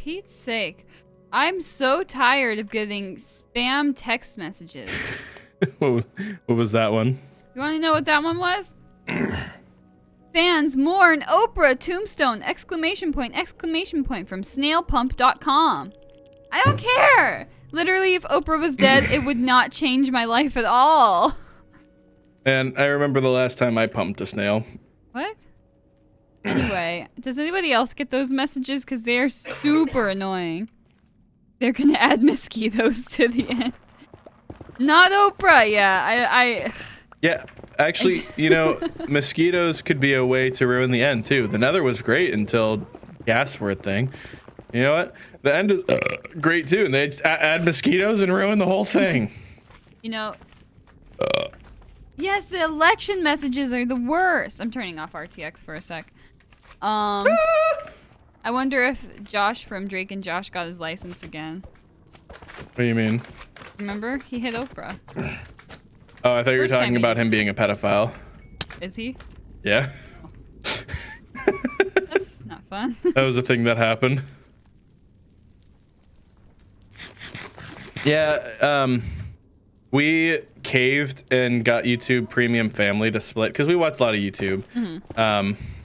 Pete's sake. I'm so tired of getting spam text messages. What was that one? You want to know what that one was? Fans mourn Oprah tombstone! Exclamation point, exclamation point from snailpump.com. I don't care! Literally, if Oprah was dead, it would not change my life at all. And I remember the last time I pumped a snail. What? Anyway, does anybody else get those messages? Because they are super annoying. They're gonna add mosquitoes to the end. Not Oprah, yeah. Yeah, actually, you know, mosquitoes could be a way to ruin the end, too. The Nether was great until gas were a thing. You know what? The end is great, too, and they add mosquitoes and ruin the whole thing. You know... Yes, the election messages are the worst. I'm turning off RTX for a sec. I wonder if Josh from Drake and Josh got his license again. What do you mean? Remember? He hit Oprah. Oh, I thought you were talking about him being a pedophile. Is he? Yeah. That's not fun. That was a thing that happened. Yeah, we caved and got YouTube Premium Family to split because we watched a lot of YouTube.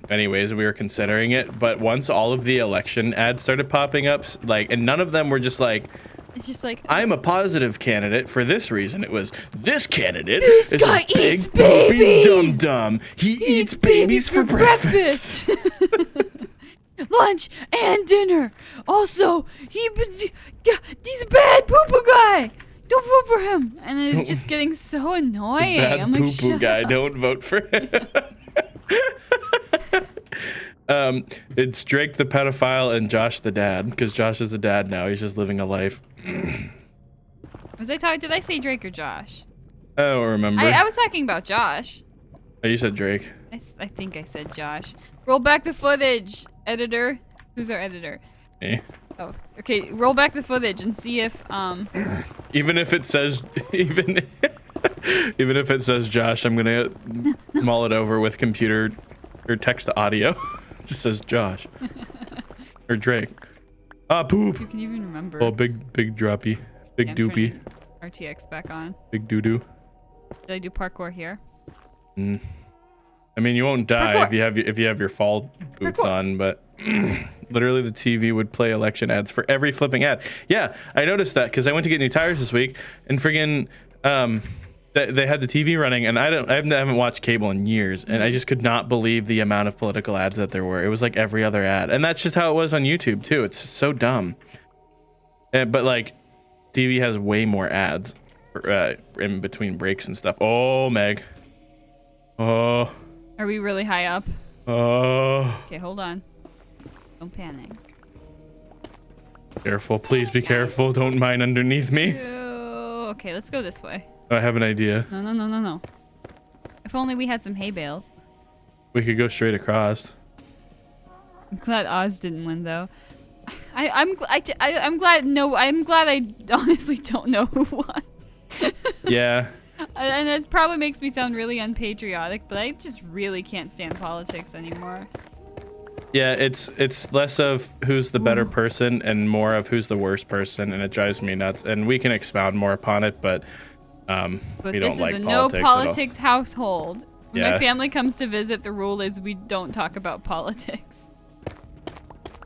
Anyways, we were considering it, but once all of the election ads started popping up, like, and none of them were just like, it's just like, I'm a positive candidate for this reason. It was, this candidate this is guy a big, eats babies. dum-dum. He eats babies for breakfast. Lunch and dinner. Also, he's a bad poo-poo guy. Don't vote for him. And it's just getting so annoying. Bad I'm like, poo-poo guy. Don't vote for him. It's Drake the pedophile and Josh the dad, because Josh is a dad now. He's just living a life. Did I say Drake or Josh? I don't remember. I was talking about Josh. Oh, you said Drake. I think I said Josh. Roll back the footage, editor. Who's our editor? Me. Oh, okay. Roll back the footage and see if Even if it says even if it says Josh, I'm gonna mull it over with computer or text to audio. It just says Josh or Drake. Ah, poop. you can even remember. Oh, big droppy, big doopy. RTX back on. Big doo doo. Did I do parkour here? I mean, you won't die if you have your fall boots on, but literally the TV would play election ads for every flipping ad. Yeah, I noticed that because I went to get new tires this week, and friggin' they had the TV running, and I haven't watched cable in years, and I just could not believe the amount of political ads that there were. It was like every other ad, and that's just how it was on YouTube too. It's so dumb. But like, TV has way more ads in between breaks and stuff. Oh, Meg. Oh. Are we really high up? Oh. Okay, hold on. Don't panic. Careful, please be careful. Don't mine underneath me. Ew. Okay, let's go this way. I have an idea. No. If only we had some hay bales. We could go straight across. I'm glad Oz didn't win though. I'm glad I honestly don't know who won. Yeah. And it probably makes me sound really unpatriotic, but I just really can't stand politics anymore. Yeah, it's less of who's the better person and more of who's the worst person, and it drives me nuts. And we can expound more upon it, but we don't like politics. This is a no politics household. When Yeah. my family comes to visit, the rule is we don't talk about politics.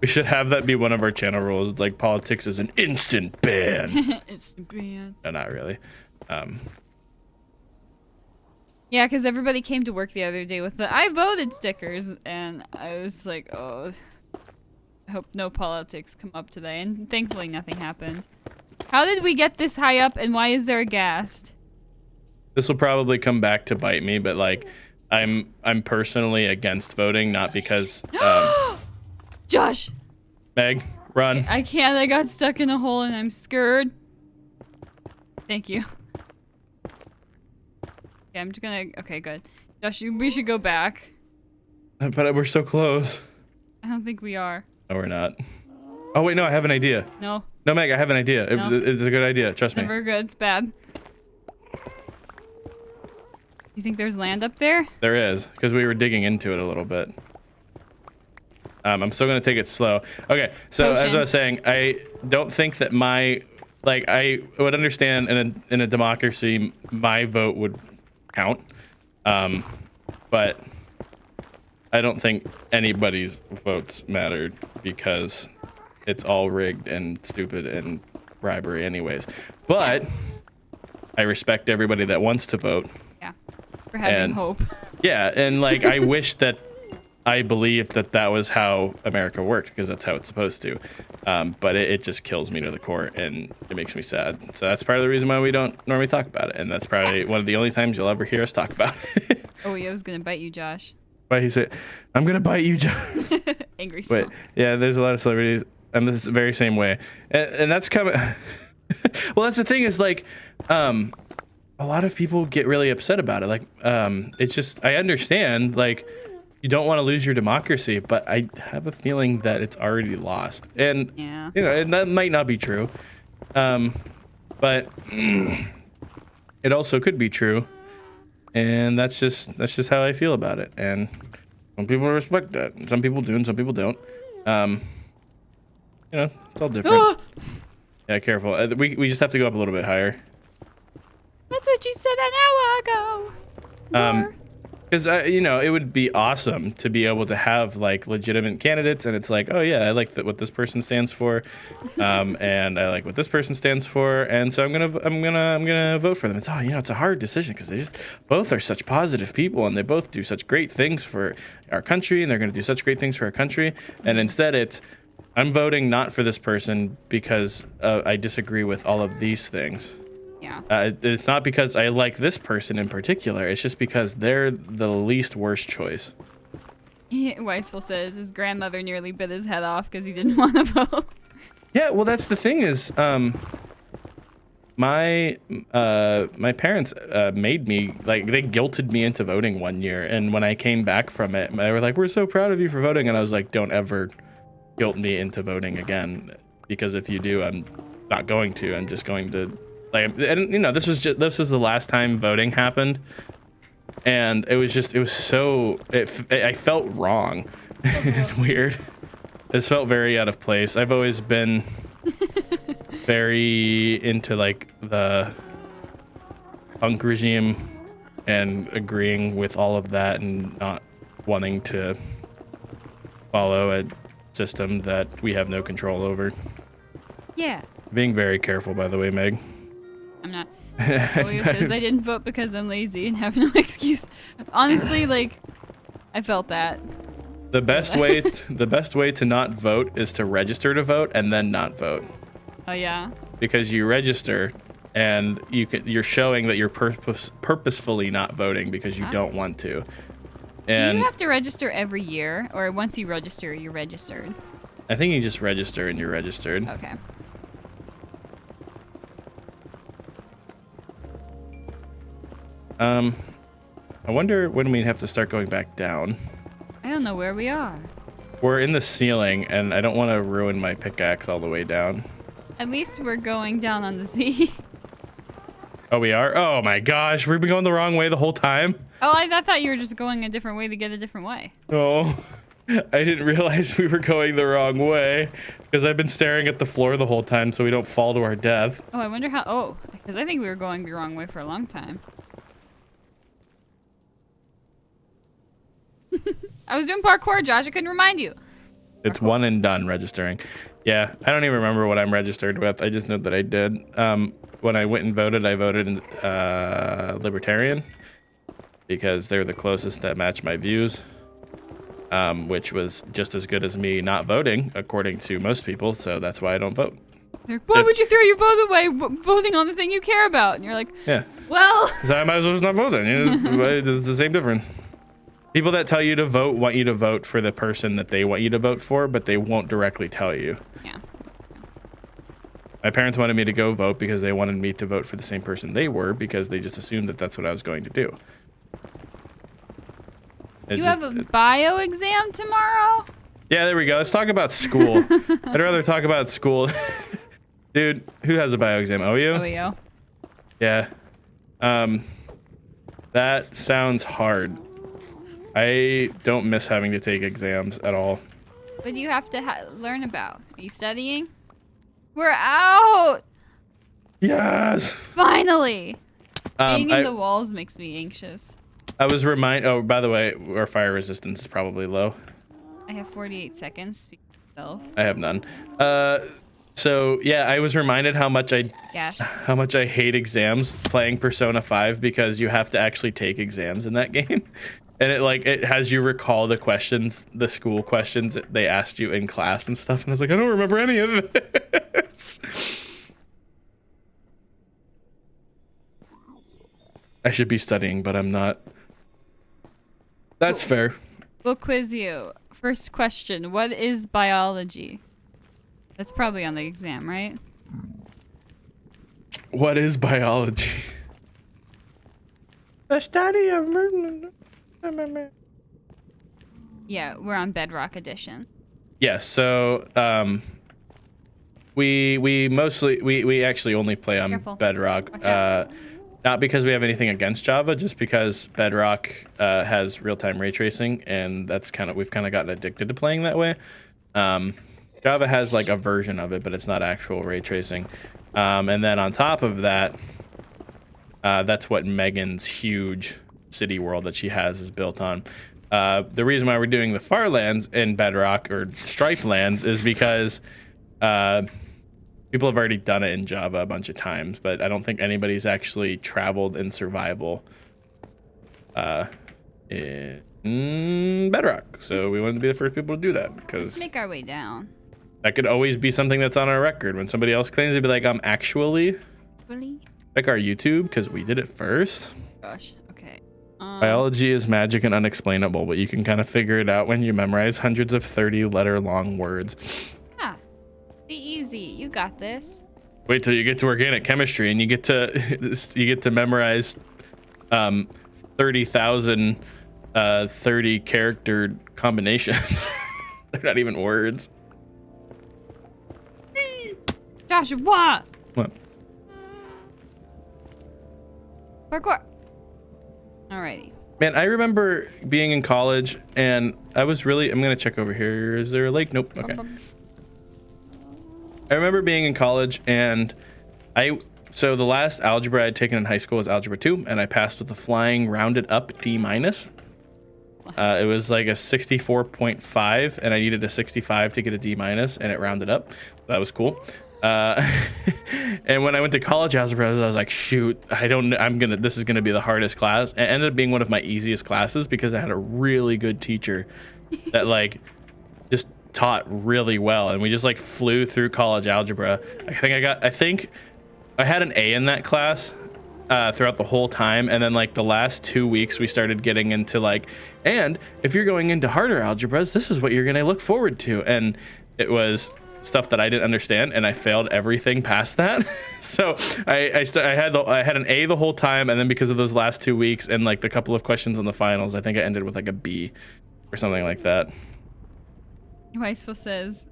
We should have that be one of our channel rules. Like, politics is an instant ban. Instant ban. No, not really. Yeah, because everybody came to work the other day with the I voted stickers, and I was like, oh, I hope no politics come up today, and thankfully nothing happened. How did we get this high up, and why is there a ghast? This will probably come back to bite me, but like, I'm personally against voting, not because Josh! Meg, run. I can't, I got stuck in a hole and I'm scared. Thank you. Yeah, I'm just gonna, okay, good. Josh, we should go back. But we're so close. I don't think we are. No, we're not. Oh wait, no, I have an idea. No. No, Meg, I have an idea. No. It's a good idea, trust me. Never good, it's bad. You think there's land up there? There is, because we were digging into it a little bit. I'm still gonna take it slow. Okay, so as I was saying, I don't think that I would understand in a democracy, my vote would count, but I don't think anybody's votes mattered because it's all rigged and stupid and bribery anyways. But I respect everybody that wants to vote. Yeah, for having hope. Yeah, and like I wish that I believed that was how America worked because that's how it's supposed to. But it just kills me to the core and it makes me sad. So that's part of the reason why we don't normally talk about it. And that's probably one of the only times you'll ever hear us talk about it. Oh, yeah, I was going to bite you, Josh. Why he said, I'm going to bite you, Josh. Angry song. Wait, yeah, there's a lot of celebrities. And this is the very same way. And that's coming. Well, that's the thing is like, a lot of people get really upset about it. Like, it's just, I understand, like, you don't want to lose your democracy, but I have a feeling that it's already lost. And, yeah, you know, and that might not be true. But it also could be true. And that's just how I feel about it. And some people respect that. And some people do and some people don't. You know, it's all different. Yeah, careful. We just have to go up a little bit higher. That's what you said an hour ago. Because, you know, it would be awesome to be able to have, like, legitimate candidates, and it's like, oh, yeah, I like what this person stands for, and I like what this person stands for, and so I'm gonna vote for them. It's, you know, it's a hard decision because they just both are such positive people, and they both do such great things for our country, and they're gonna do such great things for our country, and instead it's, I'm voting not for this person because I disagree with all of these things. Yeah. It's not because I like this person in particular. It's just because they're the least worst choice. Weisful says his grandmother nearly bit his head off because he didn't want to vote. Yeah, well, that's the thing is, my parents made me, like, they guilted me into voting one year, and when I came back from it, they were like, "We're so proud of you for voting," and I was like, "Don't ever guilt me into voting again, because if you do, I'm not going to. I'm just going to." Like, and you know, this was the last time voting happened, and I felt wrong and weird. It felt very out of place. I've always been very into like the punk regime and agreeing with all of that and not wanting to follow a system that we have no control over. Yeah. Being very careful, by the way, Meg. I'm not. Olio says I didn't vote because I'm lazy and have no excuse. Honestly, like, I felt that. The best way to not vote is to register to vote and then not vote. Oh yeah. Because you register and you're showing that you're purposefully not voting because you don't want to. And do you have to register every year, or once you register, you're registered? I think you just register and you're registered. Okay. I wonder when we have to start going back down. I don't know where we are. We're in the ceiling, and I don't want to ruin my pickaxe all the way down. At least we're going down on the sea. Oh, we are? Oh my gosh, we've been going the wrong way the whole time? Oh, I thought you were just going a different way to get a different way. Oh, I didn't realize we were going the wrong way, because I've been staring at the floor the whole time so we don't fall to our death. Oh, I wonder how, oh, because I think we were going the wrong way for a long time. I was doing parkour, Josh. I couldn't remind you. It's one and done registering. Yeah, I don't even remember what I'm registered with. I just know that I did. When I went and voted, I voted in Libertarian because they're the closest that match my views, which was just as good as me not voting, according to most people. So that's why I don't vote. Why would you throw your vote away voting on the thing you care about? And you're like, yeah. Well, so I might as well just not vote then. You know, it's the same difference. People that tell you to vote want you to vote for the person that they want you to vote for, but they won't directly tell you. Yeah. My parents wanted me to go vote because they wanted me to vote for the same person they were because they just assumed that that's what I was going to do. You have a bio exam tomorrow? Yeah, there we go. Let's talk about school. I'd rather talk about school. Dude, who has a bio exam? OU? OU. Yeah. That sounds hard. I don't miss having to take exams at all. What do you have to learn about? Are you studying? We're out! Yes! Finally! Being in I, the walls makes me anxious. I was oh, by the way, our fire resistance is probably low. I have 48 seconds. Speak for yourself. I have none. So yeah, I was reminded how much I hate exams playing Persona 5 because you have to actually take exams in that game. And it has you recall the questions, the school questions that they asked you in class and stuff. And I was like, I don't remember any of this. I should be studying, but I'm not. That's fair. We'll quiz you. First question, what is biology? That's probably on the exam, right? What is biology? The study of... Yeah, we're on Bedrock Edition. Yes, so we actually only play on Careful. Bedrock. Not because we have anything against Java, just because Bedrock has real-time ray tracing, and that's we've kind of gotten addicted to playing that way. Java has like a version of it, but it's not actual ray tracing. And then on top of that, that's what Megan's huge city world that she has is built on. The reason why we're doing the Farlands in Bedrock or Stripelands is because people have already done it in Java a bunch of times, but I don't think anybody's actually traveled in survival in Bedrock. So we wanted to be the first people to do that because let's make our way down. That could always be something that's on our record. When somebody else claims, they'd be like, actually, like our YouTube, because we did it first. Gosh, okay. Biology is magic and unexplainable, but you can kind of figure it out when you memorize hundreds of 30-letter long words. Yeah, be easy. You got this. Wait till you get to organic chemistry and you get to memorize 30,000 30-character combinations. They're not even words. Joshua! What? Parkour. Alrighty. Man, I remember being in college and I'm gonna check over here. Is there a lake? Nope. Okay. I remember being in college and so the last algebra I'd taken in high school was algebra 2 and I passed with a flying rounded up D-. It was like a 64.5 and I needed a 65 to get a D- and it rounded up. That was cool. And when I went to college algebra, I was like, shoot, this is gonna be the hardest class. And it ended up being one of my easiest classes because I had a really good teacher that like just taught really well. And we just like flew through college algebra. I think I had an A in that class throughout the whole time. And then like the last 2 weeks we started getting into like, and if you're going into harder algebras, this is what you're gonna look forward to. And it was stuff that I didn't understand, and I failed everything past that. So I had an A the whole time, and then because of those last 2 weeks and like the couple of questions on the finals, I think I ended with like a B or something like that. Weisful says,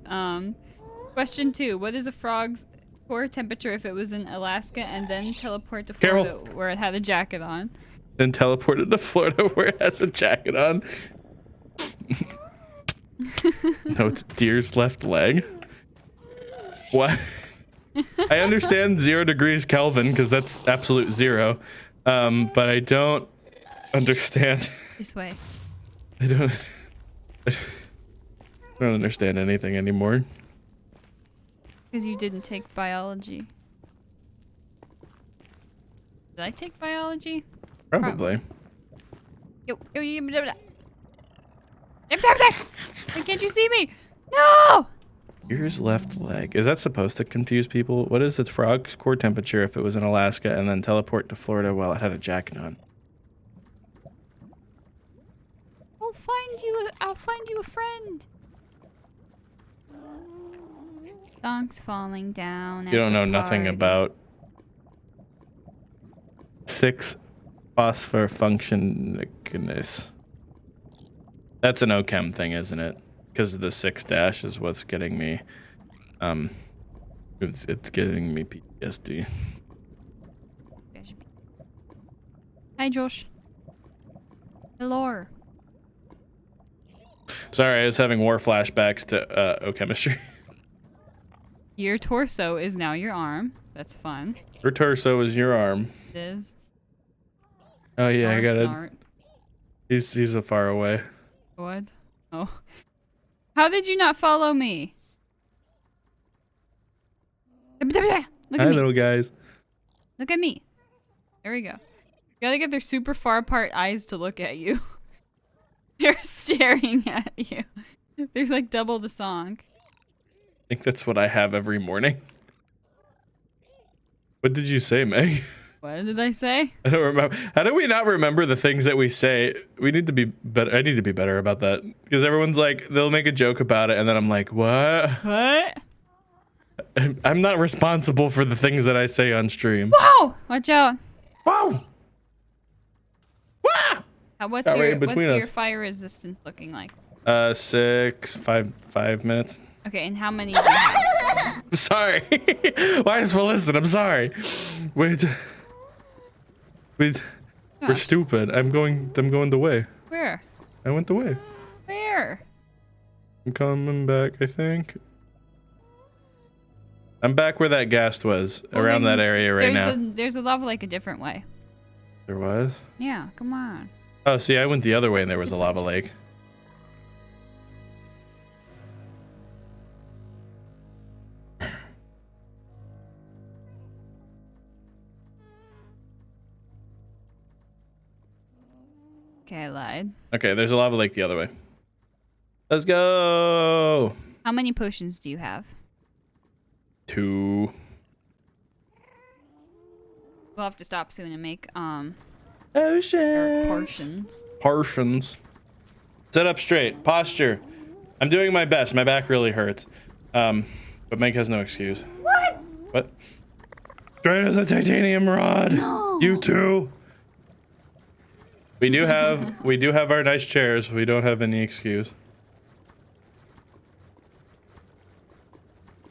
question 2, what is a frog's core temperature if it was in Alaska and then teleport to Florida where it had a jacket on? Then teleported to Florida where it has a jacket on. No, it's deer's left leg. What? I understand 0 degrees Kelvin because that's absolute zero, but I don't understand. This way. I don't understand anything anymore. Because you didn't take biology. Did I take biology? Probably. Why can't you see me? No! Deer's left leg. Is that supposed to confuse people? What is its frog's core temperature if it was in Alaska and then teleport to Florida while it had a jacket on? I'll find you a friend. Donks falling down. You don't know nothing about 6 phosphor functionicness. That's an OChem thing, isn't it? Because the 6 dash is what's getting me. It's getting me PTSD. Hi, Josh. Hello. Sorry, I was having war flashbacks to chemistry. Your torso is now your arm. That's fun. Your torso is your arm. It is. Oh yeah, I got it. Snart. He's a far away. What? Oh. How did you not follow me? Look at Hi, me. little guys. Look at me. There we go. You gotta get their super far apart eyes to look at you. They're staring at you. They're like double the song. I think that's what I have every morning. What did you say, Meg? What did I say? I don't remember. How do we not remember the things that we say? We need to be better. I need to be better about that. Because everyone's like, they'll make a joke about it, and then I'm like, what? What? I'm not responsible for the things that I say on stream. Wow! Watch out. Wow! Wow! What's Got right your in between us. fire resistance looking like? 5 minutes. Okay, and how many do you have? I'm sorry. Why is listen? I'm sorry. Wait. We're stupid. I'm going the way. Where? I went the way. Where? I'm coming back, I think. I'm back where that ghast was, Well, around then that area right now. There's a lava lake a different way. There was? Yeah, come on. Oh, see, I went the other way and there was a This lava way. lake. Okay, I lied. Okay, there's a lava lake the other way. Let's go! How many potions do you have? 2. We'll have to stop soon and make Ocean. portions. Portions. Sit up straight. Posture. I'm doing my best. My back really hurts. But Meg has no excuse. What? What? Straight as a titanium rod. No. You too. We do have our nice chairs. We don't have any excuse.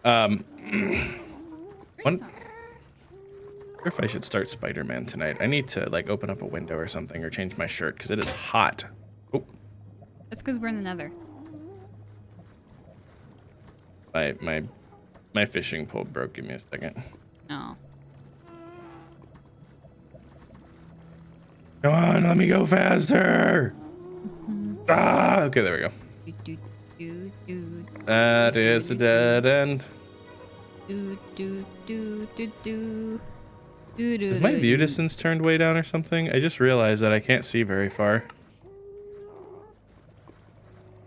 One. I wonder if I should start Spider-Man tonight. I need to like open up a window or something or change my shirt because it is hot. Oh, That's because we're in the nether. my fishing pole broke. Give me a second. No. Come on, let me go faster. Ah, okay, there we go. Do, do, do, do, That is a dead end. do, do, do, do, do. Do, do, Is my do, view do. distance turned way down or something? I just realized that I can't see very far.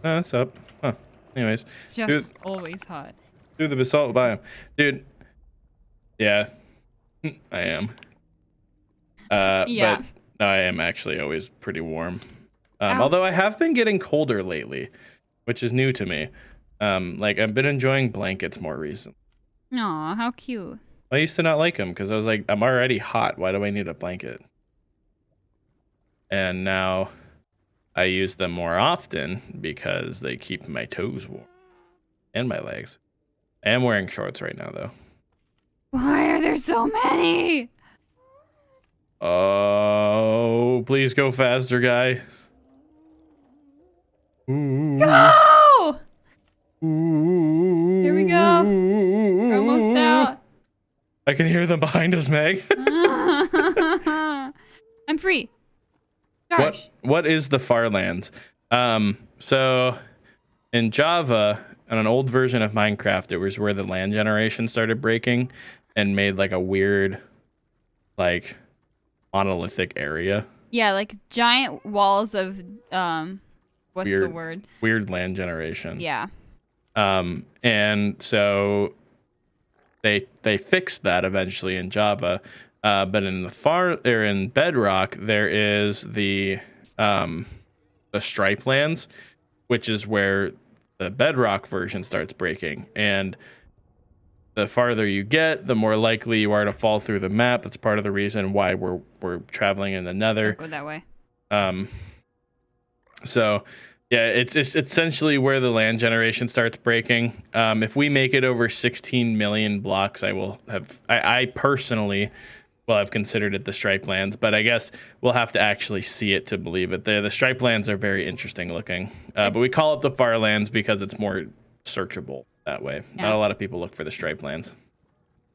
Oh, it's up. Huh. Anyways, It's just always hot. through the basalt biome. Dude. Yeah. I am. Yeah. But no, I am actually always pretty warm. Ow. Although I have been getting colder lately, which is new to me. Like I've been enjoying blankets more recently. Aw, how cute. I used to not like them because I was like, I'm already hot. Why do I need a blanket? And now I use them more often because they keep my toes warm and my legs. I am wearing shorts right now, though. Why are there so many? Oh, please go faster, guy. Ooh. Go! Ooh. Here we go. We're almost out. I can hear them behind us, Meg. I'm free. Gosh. What is the Farlands? So in Java, on an old version of Minecraft, it was where the land generation started breaking and made like a weird, like monolithic area. Yeah, like giant walls of what's the word? Weird land generation. Yeah. And so they fixed that eventually in Java. But in Bedrock, there is the Stripelands, which is where the Bedrock version starts breaking. And the farther you get, the more likely you are to fall through the map. That's part of the reason why we're traveling in the Nether. Don't go that way. So yeah, it's essentially where the land generation starts breaking. If we make it over 16 million blocks, I personally well, I've considered it the Stripelands, but I guess we'll have to actually see it to believe it. The Stripelands are very interesting looking, but we call it the Farlands because it's more searchable that way. Yeah. Not a lot of people look for the Stripelands.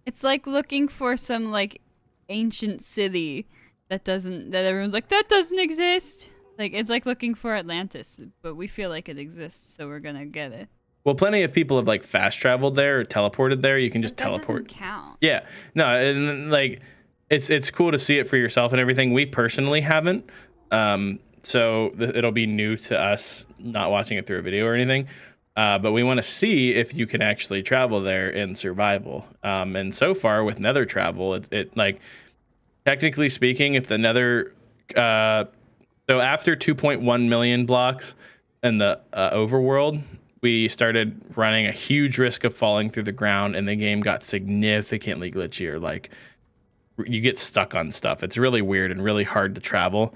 It's like looking for some like ancient city that everyone's like, that doesn't exist. Like, it's like looking for Atlantis, but we feel like it exists, so we're gonna get it. Well, plenty of people have like fast traveled there or teleported there. You can just teleport. That doesn't count. Yeah, no, and like it's cool to see it for yourself and everything. We personally haven't, so it'll be new to us not watching it through a video or anything. But we want to see if you can actually travel there in survival. And so far with Nether travel, it like technically speaking, if the Nether, so after 2.1 million blocks in the overworld, we started running a huge risk of falling through the ground, and the game got significantly glitchier. Like, you get stuck on stuff. It's really weird and really hard to travel.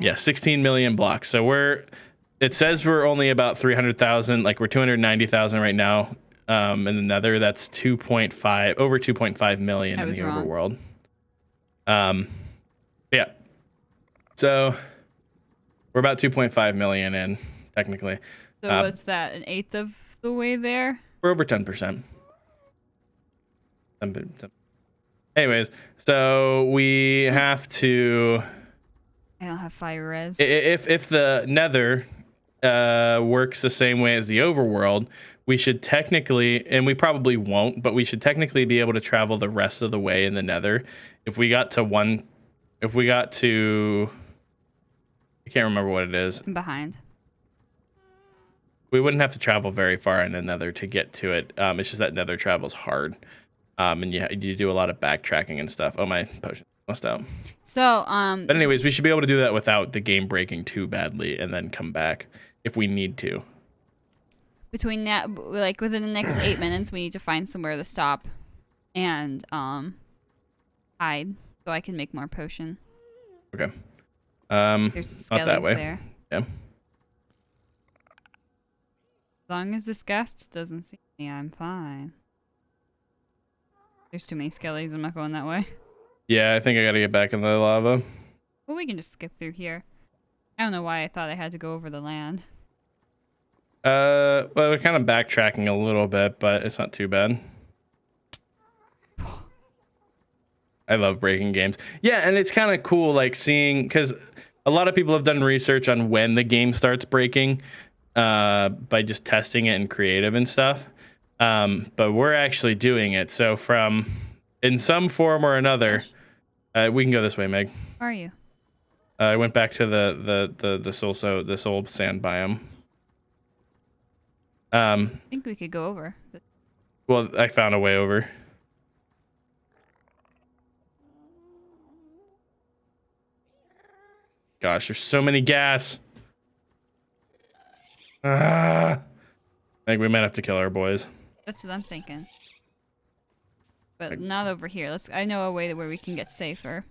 Yeah, 16 million blocks. So it says we're only about 300,000, like we're 290,000 right now. In the Nether, that's over 2.5 million in the overworld. Yeah. So we're about 2.5 million in, technically. So what's that, an eighth of the way there? We're over 10%. Anyways, so we have to... I don't have fire res. If the Nether works the same way as the overworld, we should technically, and we probably won't, but we should technically be able to travel the rest of the way in the Nether. If we got to, I can't remember what it is. I'm behind. We wouldn't have to travel very far in the Nether to get to it. It's just that Nether travel's hard. And you do a lot of backtracking and stuff. Oh, my potion almost out. So, but anyways, we should be able to do that without the game breaking too badly and then come back if we need to. Between that, like within the next 8 minutes, we need to find somewhere to stop and hide so I can make more potion. Okay. There's not that way. There. Yeah. As long as this ghast doesn't see me, I'm fine. There's too many skellies. I'm not going that way. Yeah, I think I gotta get back in the lava. Well, we can just skip through here. I don't know why I thought I had to go over the land. Well, we're kind of backtracking a little bit, but it's not too bad. I love breaking games. Yeah, and it's kind of cool, like seeing, because a lot of people have done research on when the game starts breaking. By just testing it in creative and stuff. But we're actually doing it. So in some form or another, we can go this way, Meg. Where are you? I went back to the soul sand biome. I think we could go over. Well, I found a way over. Gosh, there's so many gas. I think we might have to kill our boys. That's what I'm thinking. But not over here. I know a way where we can get safer.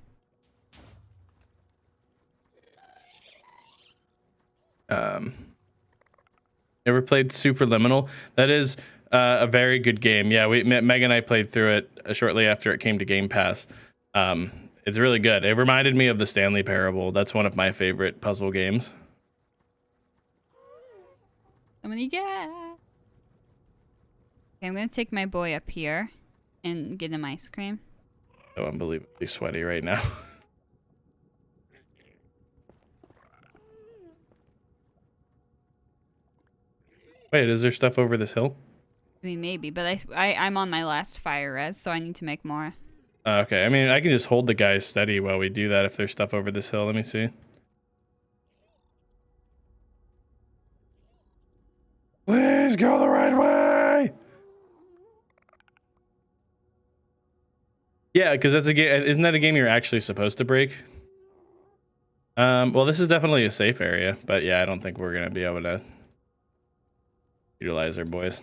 Ever played Superliminal? That is a very good game. Yeah, Meg and I played through it shortly after it came to Game Pass. It's really good. It reminded me of the Stanley Parable. That's one of my favorite puzzle games. How many gas? Okay, I'm gonna take my boy up here and get him ice cream. So unbelievably sweaty right now. Wait, is there stuff over this hill? I mean, maybe, but I'm on my last fire res, so I need to make more. Okay, I mean, I can just hold the guys steady while we do that if there's stuff over this hill. Let me see. Please go the right way. Yeah, because that's a game. Isn't that a game you're actually supposed to break? Well, this is definitely a safe area, but yeah, I don't think we're gonna be able to utilize our boys.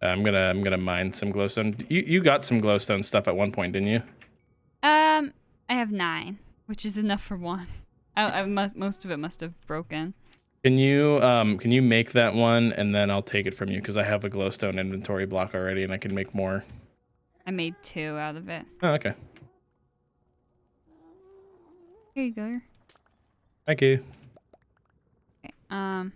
I'm gonna mine some glowstone. You got some glowstone stuff at one point, didn't you? I have 9, which is enough for one. Most of it must have broken. Can you make that one and then I'll take it from you because I have a glowstone inventory block already and I can make more. I made 2 out of it. Oh, okay. Here you go. Thank you. Okay.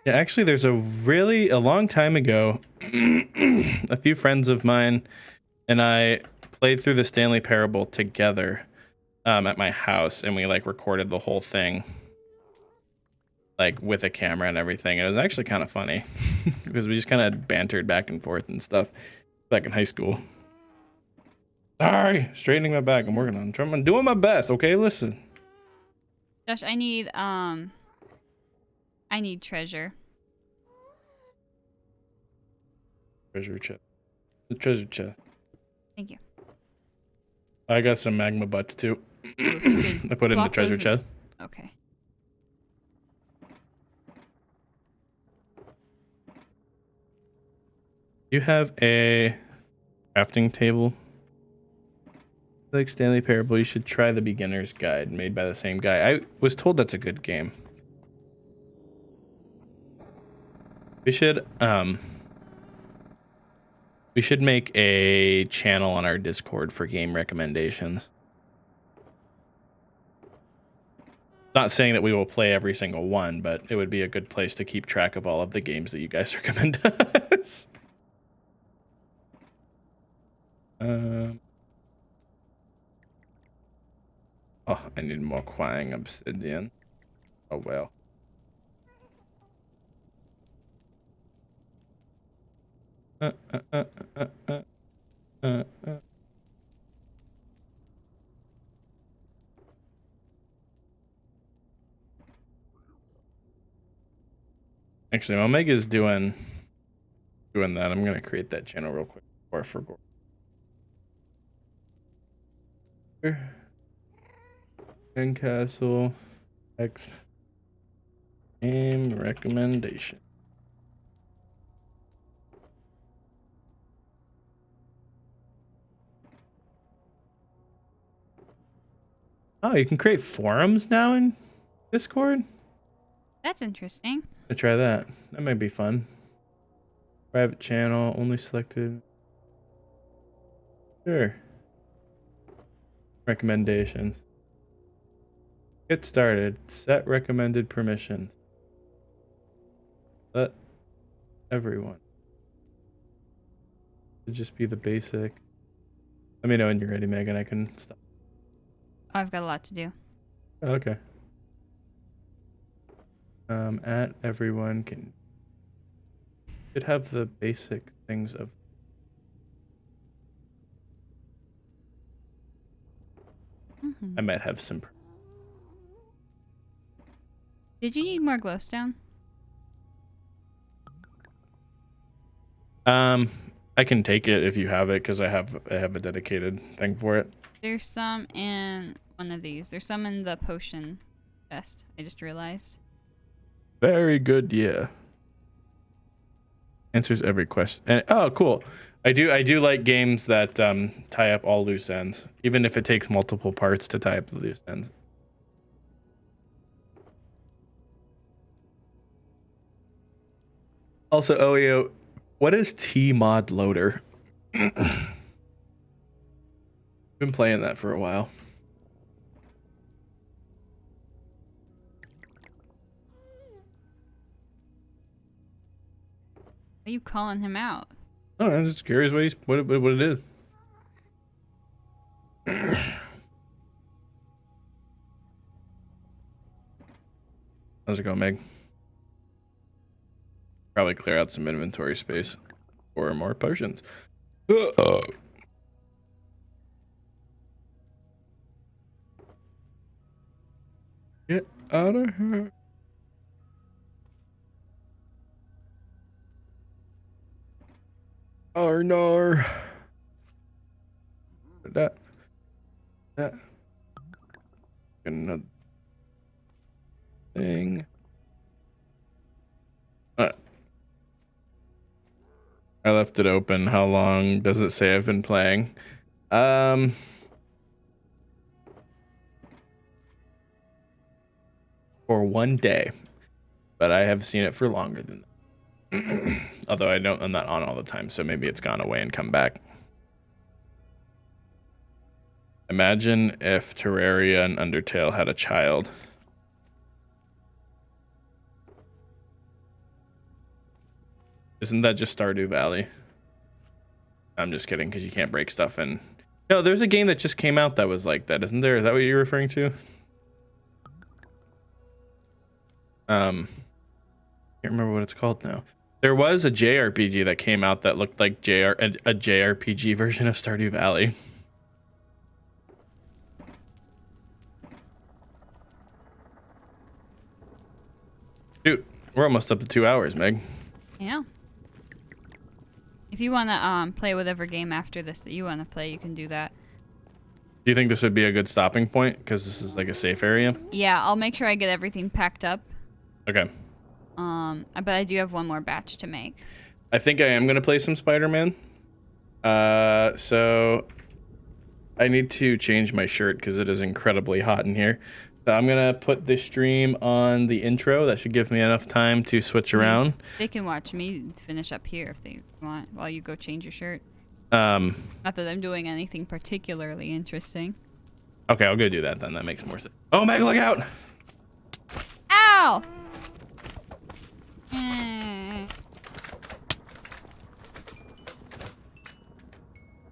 Yeah, actually, there's a long time ago, a few friends of mine and I played through the Stanley Parable together at my house, and we like recorded the whole thing like with a camera and everything. It was actually kind of funny because we just kind of bantered back and forth and stuff back in high school. Sorry, straightening my back. I'm working on it. I'm doing my best. Okay, listen. Josh, I need treasure. Treasure chest. The treasure chest. Thank you. I got some magma butts too. I put it in the treasure chest. Okay. You have a crafting table. Like Stanley Parable, you should try the beginner's guide made by the same guy. I was told that's a good game. We should make a channel on our Discord for game recommendations. Not saying that we will play every single one, but it would be a good place to keep track of all of the games that you guys recommend us. Oh, I need more Quang obsidian. Oh well. Actually, while Omega's doing that, I'm gonna create that channel real quick before I forget. Castle X game recommendation. Oh, you can create forums now in Discord? That's interesting. I'll try that. That might be fun. Private channel, only selected. Sure. Recommendations. Get started. Set recommended permissions. Let everyone. It'd just be the basic. Let me know when you're ready, Megan. I can stop. I've got a lot to do. Okay. At everyone should have the basic things of. I might have some. Did you need more glowstone? I can take it if you have it because I have a dedicated thing for it. There's some in one of these. There's some in the potion chest. I just realized. Very good, yeah. Answers every question. And, oh, cool. I do like games that tie up all loose ends, even if it takes multiple parts to tie up the loose ends. Also, OEO, what is Tmod Loader? Been playing that for a while. Why are you calling him out? I don't know, I'm just curious what it is. How's it going, Meg? Probably clear out some inventory space for more potions. Get out of here. Arnar. That. Another thing. I left it open. How long does it say I've been playing? for 1 day, but I have seen it for longer than that. Although I'm not on all the time, so maybe it's gone away and come back. Imagine if Terraria and Undertale had a child. Isn't that just Stardew Valley? I'm just kidding, because you can't break stuff in. No, there's a game that just came out that was like that, isn't there? Is that what you're referring to? Can't remember what it's called now. There was a JRPG that came out that looked like a JRPG version of Stardew Valley. Dude, we're almost up to 2 hours, Meg. Yeah. If you want to play whatever game after this that you want to play, you can do that. Do you think this would be a good stopping point? Because this is like a safe area? Yeah, I'll make sure I get everything packed up. Okay. But I do have one more batch to make. I think I am going to play some Spider-Man. So I need to change my shirt because it is incredibly hot in here. So I'm going to put this stream on the intro. That should give me enough time to switch around. They can watch me finish up here if they want while you go change your shirt. Not that I'm doing anything particularly interesting. Okay, I'll go do that then. That makes more sense. Oh, Meg, look out! Ow!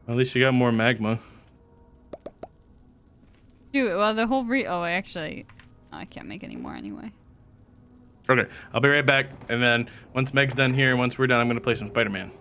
At least you got more magma. Dude, well, the whole actually, I can't make any more anyway. Okay, I'll be right back. And then once Meg's done here, once we're done, I'm going to play some Spider-Man.